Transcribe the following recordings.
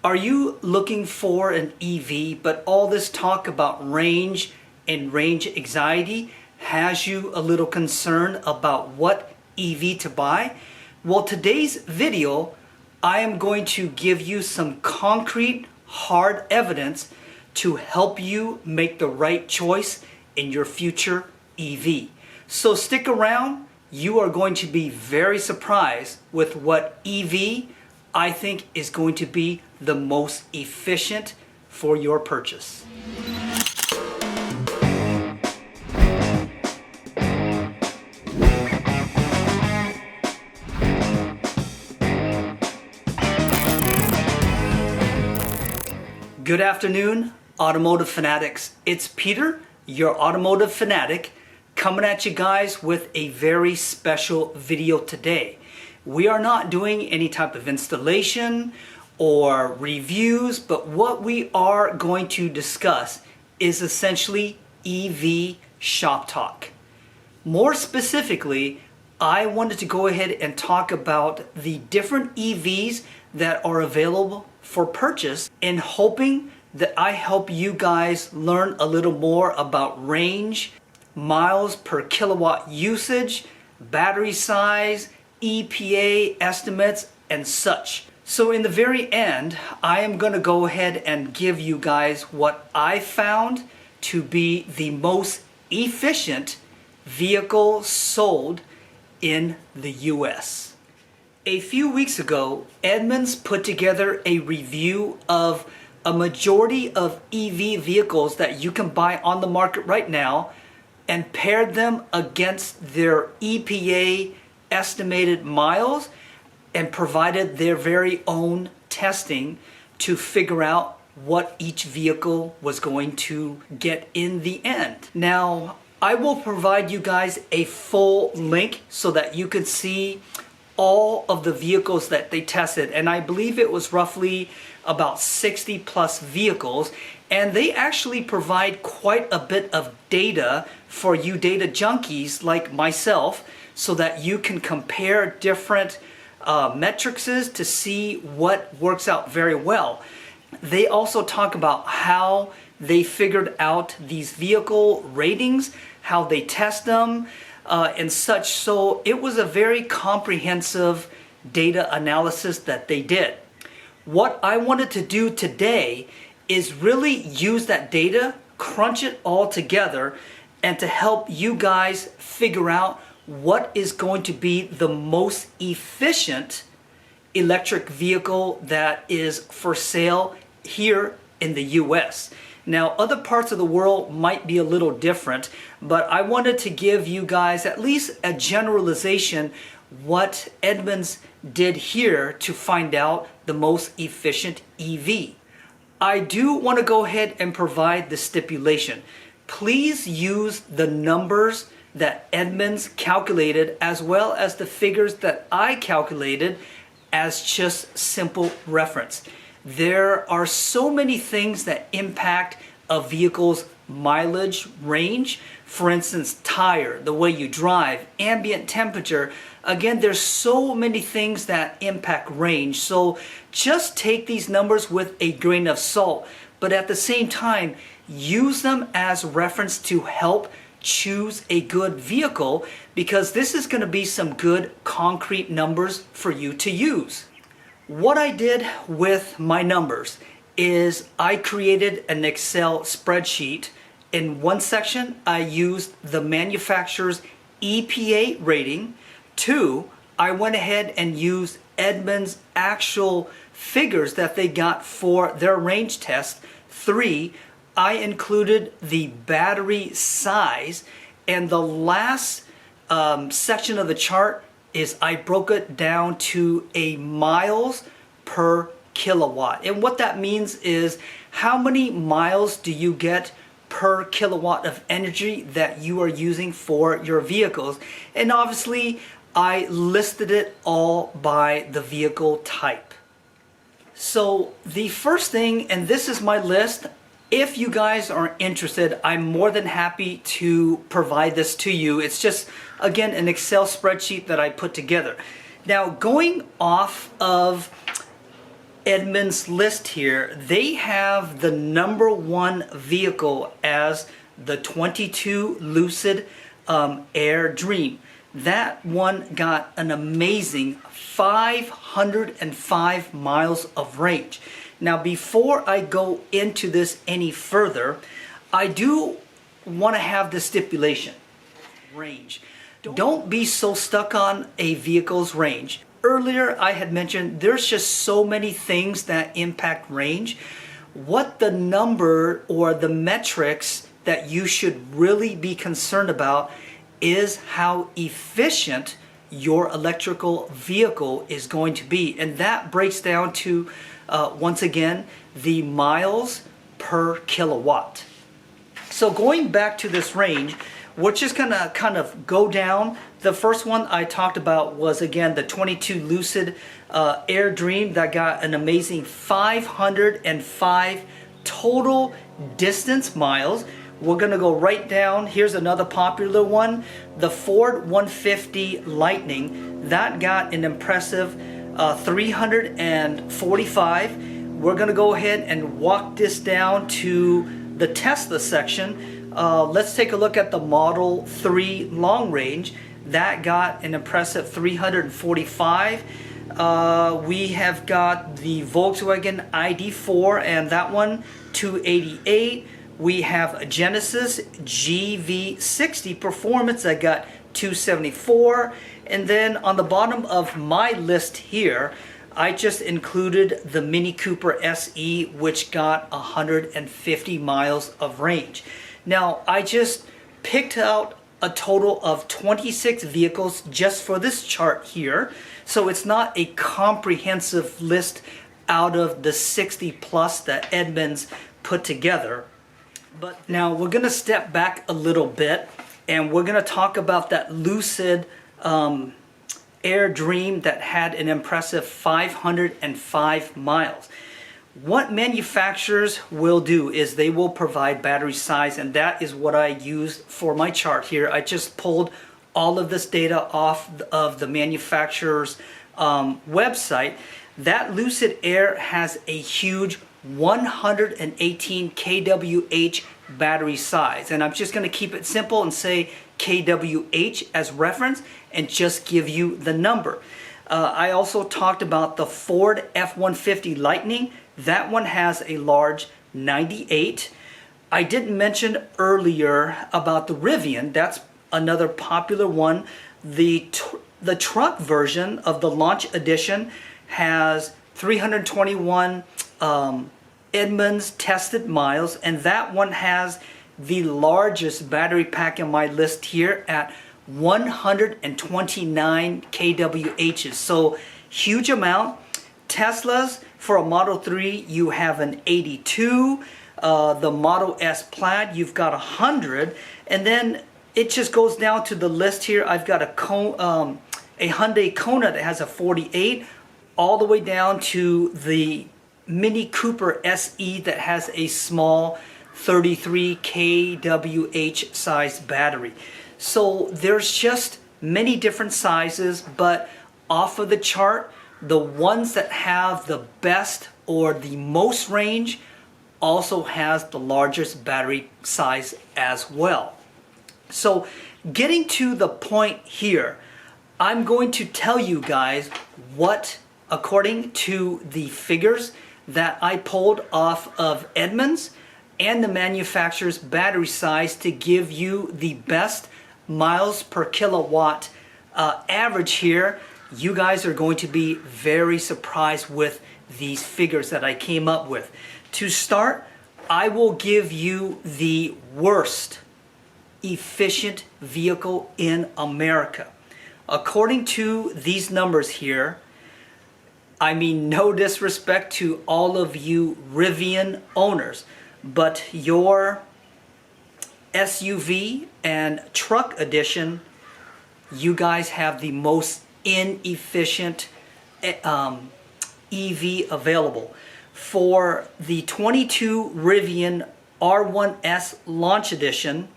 Are you looking for an EV, but all this talk about range and range anxiety has you a little concerned about what EV to buy? Well, today's video, I am going to give you some concrete, hard evidence to help you make the right choice in your future EV. So stick around. You are going to be very surprised with what EV I think is going to be the most efficient for your purchase. Good afternoon, automotive fanatics. It's Peter, your automotive fanatic, coming at you guys with a very special video today. We are not doing any type of installation or reviews, but what we are going to discuss is essentially EV shop talk. More specifically, I wanted to go ahead and talk about the different EVs that are available for purchase, and hoping that I help you guys learn a little more about range, miles per kilowatt usage, battery size, EPA estimates, and such. So in the very end, I am going to go ahead and give you guys what I found to be the most efficient vehicle sold in the US. A few weeks ago, Edmunds put together a review of a majority of EV vehicles that you can buy on the market right now and paired them against their EPA estimated miles and provided their very own testing to figure out what each vehicle was going to get in the end. Now, I will provide you guys a full link so that you can see all of the vehicles that they tested, and I believe it was roughly about 60 plus vehicles, and they actually provide quite a bit of data for you data junkies like myself so that you can compare different metrics to see what works out very well. They also talk about how they figured out these vehicle ratings, how they test them, and such. So it was a very comprehensive data analysis that they did. What I wanted to do today is really use that data, crunch it all together, and to help you guys figure out what is going to be the most efficient electric vehicle that is for sale here in the US. Now, other parts of the world might be a little different, but I wanted to give you guys at least a generalization what Edmunds did here to find out the most efficient EV. I do want to go ahead and provide the stipulation. Please use the numbers that Edmunds calculated as well as the figures that I calculated as just simple reference. There are so many things that impact a vehicle's mileage range. For instance, tire, the way you drive, ambient temperature. Again, there's so many things that impact range. So just take these numbers with a grain of salt, but at the same time, use them as reference to help choose a good vehicle, because this is going to be some good concrete numbers for you to use. What I did with my numbers is I created an Excel spreadsheet. In one section, I used the manufacturer's EPA rating. 2, I went ahead and used Edmunds' actual figures that they got for their range test. 3, I included the battery size. And the last section of the chart is I broke it down to a miles per kilowatt. And what that means is how many miles do you get per kilowatt of energy that you are using for your vehicles. And obviously I listed it all by the vehicle type. So the first thing, and this is my list, if you guys are interested, I'm more than happy to provide this to you. It's just, again, an Excel spreadsheet that I put together. Now, going off of Edmunds list here, they have the #1 vehicle as the 22 Lucid Air Dream. That one got an amazing 505 miles of range. Now, before I go into this any further, I do want to have the stipulation. Range. Don't be so stuck on a vehicle's range. Earlier, I had mentioned there's just so many things that impact range. What the number or the metrics that you should really be concerned about is how efficient your electrical vehicle is going to be. And that breaks down to, once again, the miles per kilowatt. So going back to this range, we're just gonna kind of go down. The first one I talked about was, again, the 22 Lucid Air Dream that got an amazing 505 total distance miles. We're gonna go right down. Here's another popular one, the Ford 150 Lightning. That got an impressive 345. We're gonna go ahead and walk this down to the Tesla section. Let's take a look at the Model 3 long range. That got an impressive 345. We have got the Volkswagen ID4 and that one 288. We have a Genesis GV60 Performance that got 274. And then on the bottom of my list here, I just included the Mini Cooper SE, which got 150 miles of range. Now, I just picked out a total of 26 vehicles just for this chart here. So it's not a comprehensive list out of the 60 plus that Edmunds put together. But now we're gonna step back a little bit and we're gonna talk about that Lucid Air Dream that had an impressive 505 miles. What manufacturers will do is they will provide battery size, and that is what I use for my chart here. I just pulled all of this data off of the manufacturer's website. That Lucid Air has a huge 118 kWh battery size, and I'm just going to keep it simple and say kWh as reference and just give you the number. I also talked about the Ford F-150 Lightning. That one has a large 98. I didn't mention earlier about the Rivian. That's another popular one. The truck version of the Launch Edition has 321 Edmunds tested miles, and that one has the largest battery pack in my list here at 129 kWh. So huge amount. Teslas, for a Model 3, you have an 82. The Model S Plaid, you've got 100. And then it just goes down to the list here. I've got a Hyundai Kona that has a 48, all the way down to the Mini Cooper SE that has a small 33 kWh size battery. So there's just many different sizes, but off of the chart, the ones that have the best or the most range also has the largest battery size as well. So getting to the point here, I'm going to tell you guys what, according to the figures that I pulled off of Edmunds and the manufacturer's battery size, to give you the best miles per kilowatt average here. You guys are going to be very surprised with these figures that I came up with. To start, I will give you the worst efficient vehicle in America. According to these numbers here, I mean no disrespect to all of you Rivian owners, but your SUV and truck edition, you guys have the most inefficient EV available. For the 22 Rivian R1S Launch Edition,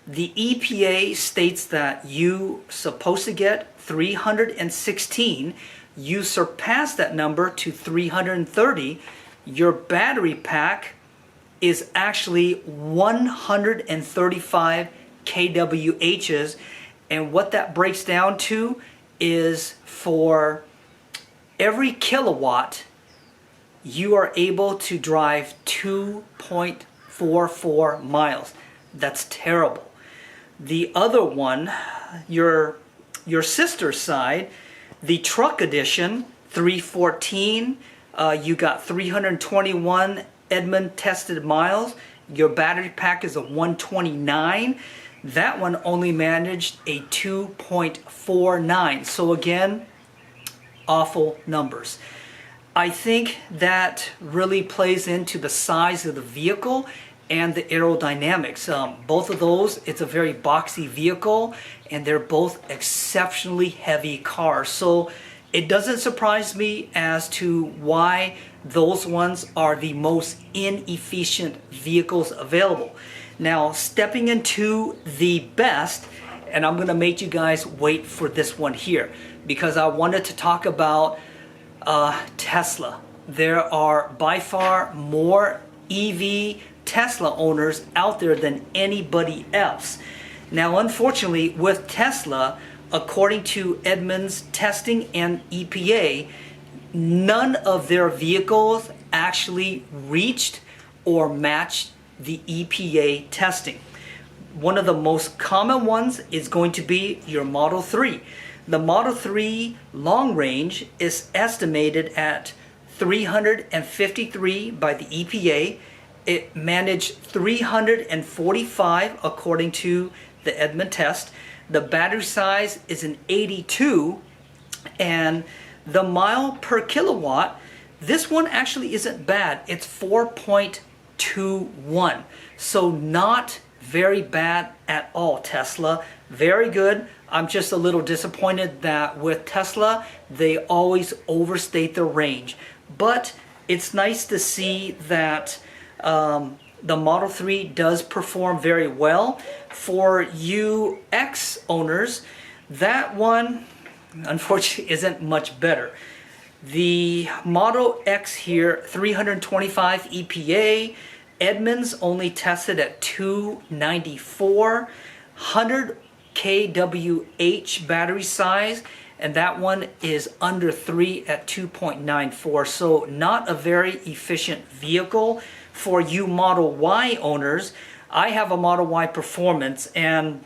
the EPA states that you're supposed to get 316. you surpass that number to 330, your battery pack is actually 135 kWhs, and what that breaks down to is for every kilowatt you are able to drive 2.44 miles. That's terrible. The other one, your sister side, the truck edition 314, you got 321 Edmunds tested miles. Your battery pack is a 129. That one only managed a 2.49. So again, awful numbers. I think that really plays into the size of the vehicle and the aerodynamics. Both of those, it's a very boxy vehicle, and they're both exceptionally heavy cars. So it doesn't surprise me as to why those ones are the most inefficient vehicles available. Now, stepping into the best, and I'm gonna make you guys wait for this one here, because I wanted to talk about Tesla. There are by far more EV Tesla owners out there than anybody else. Now, unfortunately, with Tesla, according to Edmunds testing and EPA, none of their vehicles actually reached or matched the EPA testing. One of the most common ones is going to be your Model 3. The Model 3 long range is estimated at 353 by the EPA. It managed 345 according to the Edmunds test. The battery size is an 82, and the mile per kilowatt, this one actually isn't bad. It's 4.21. So not very bad at all, Tesla. Very good. I'm just a little disappointed that with Tesla, they always overstate their range. But it's nice to see that the Model 3 does perform very well. For you X owners, that one unfortunately isn't much better. The Model X here, 325 EPA, Edmunds only tested at 294, 100 kWh battery size, and that one is under 3 at 2.94. So not a very efficient vehicle. For you Model Y owners, I have a Model Y Performance, and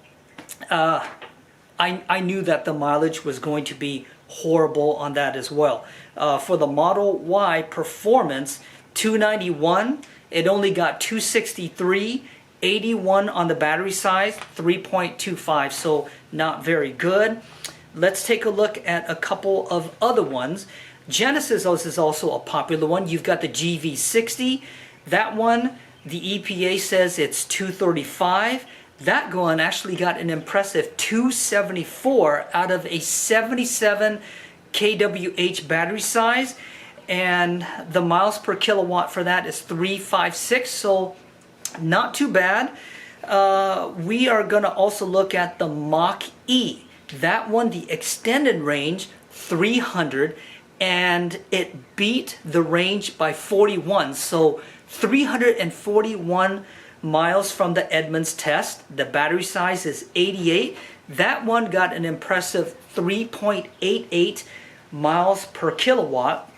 I knew that the mileage was going to be horrible on that as well. For the Model Y Performance, 291, it only got 263, 81 on the battery size, 3.25, so not very good. Let's take a look at a couple of other ones. Genesis is also a popular one. You've got the GV60. That one, the EPA says it's 235. That one actually got an impressive 274 out of a 77 kWh battery size, and the miles per kilowatt for that is 356, so not too bad. We are going to also look at the Mach-E. That one, the extended range, 300, and it beat the range by 41, so 341 miles from the Edmunds test. The battery size is 88. That one got an impressive 3.88 miles per kilowatt.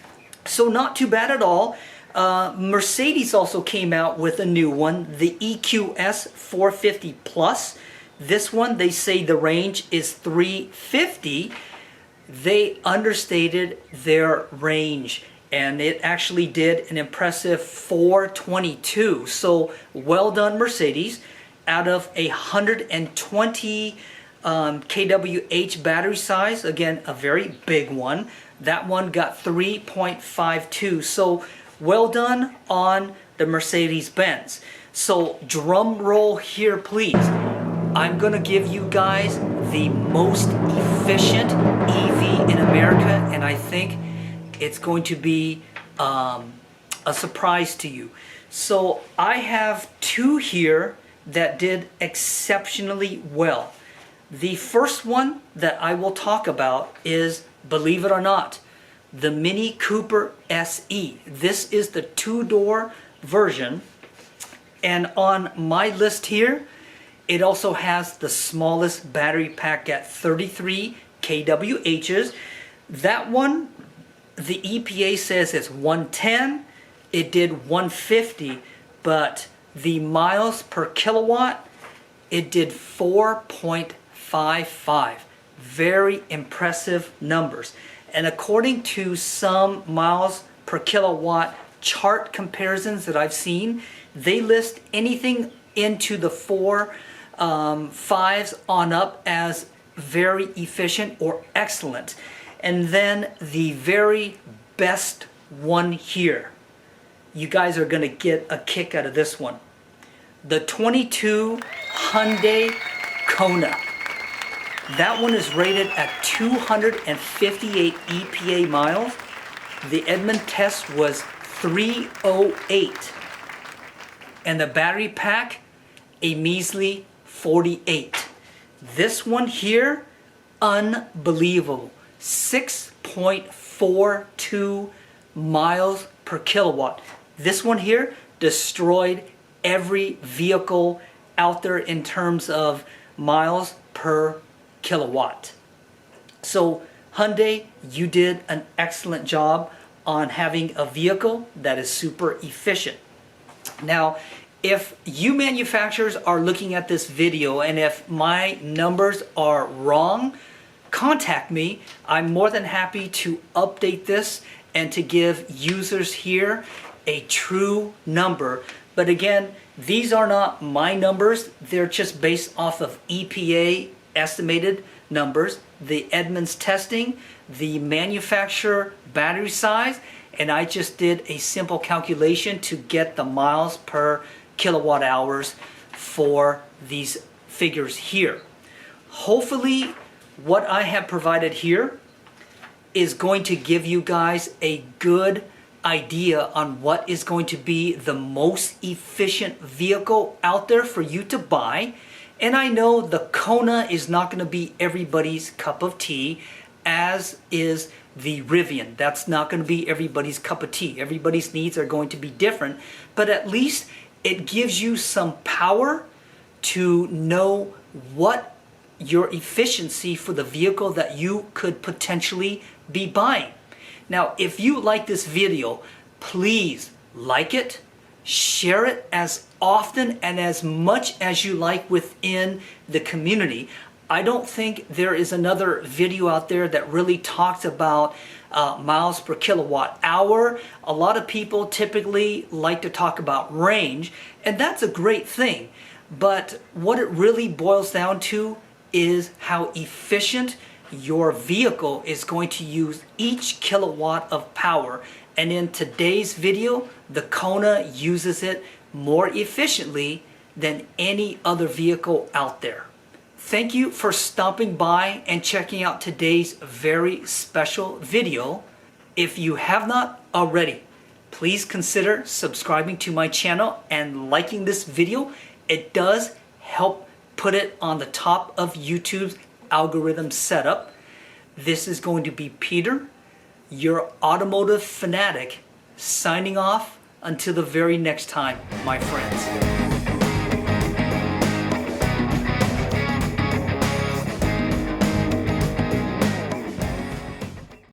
So not too bad at all. Mercedes also came out with a new one, the EQS 450 Plus. This one, they say the range is 350. They understated their range, and it actually did an impressive 422. So well done, Mercedes. Out of a 120 kWh battery size, again, a very big one, that one got 3.52. So well done on the Mercedes-Benz. So drum roll here, please. I'm gonna give you guys the most efficient EV in America, and I think it's going to be a surprise to you. So I have two here that did exceptionally well. The first one that I will talk about is, believe it or not, the Mini Cooper SE. This is the two-door version. And on my list here, it also has the smallest battery pack at 33 kWh's. That one, the EPA says it's 110. It did 150, but the miles per kilowatt, it did 4.55. Very impressive numbers. And according to some miles per kilowatt chart comparisons that I've seen, they list anything into the 4.5s on up as very efficient or excellent. And then the very best one here, you guys are going to get a kick out of this one. The 22 Hyundai Kona. That one is rated at 258 EPA miles. The Edmunds test was 308. And the battery pack, a measly 48. This one here, unbelievable. 6.42 miles per kilowatt. This one here destroyed every vehicle out there in terms of miles per kilowatt. So Hyundai, you did an excellent job on having a vehicle that is super efficient. Now, if you manufacturers are looking at this video and if my numbers are wrong, contact me. I'm more than happy to update this and to give users here a true number. But again, these are not my numbers. They're just based off of EPA estimated numbers, the Edmunds testing, the manufacturer battery size, and I just did a simple calculation to get the miles per kilowatt hours for these figures here. Hopefully what I have provided here is going to give you guys a good idea on what is going to be the most efficient vehicle out there for you to buy. And I know the Kona is not going to be everybody's cup of tea, as is the Rivian. That's not going to be everybody's cup of tea. Everybody's needs are going to be different, but at least it gives you some power to know what your efficiency for the vehicle that you could potentially be buying. Now, if you like this video, please like it, share it as often and as much as you like within the community. I don't think there is another video out there that really talks about miles per kilowatt hour. A lot of people typically like to talk about range, and that's a great thing. But what it really boils down to is how efficient your vehicle is going to use each kilowatt of power. And in today's video, the Kona uses it more efficiently than any other vehicle out there. Thank you for stopping by and checking out today's very special video. If you have not already, please consider subscribing to my channel and liking this video. It does help put it on the top of YouTube's algorithm setup. This is going to be Peter, your automotive fanatic, signing off until the very next time, my friends.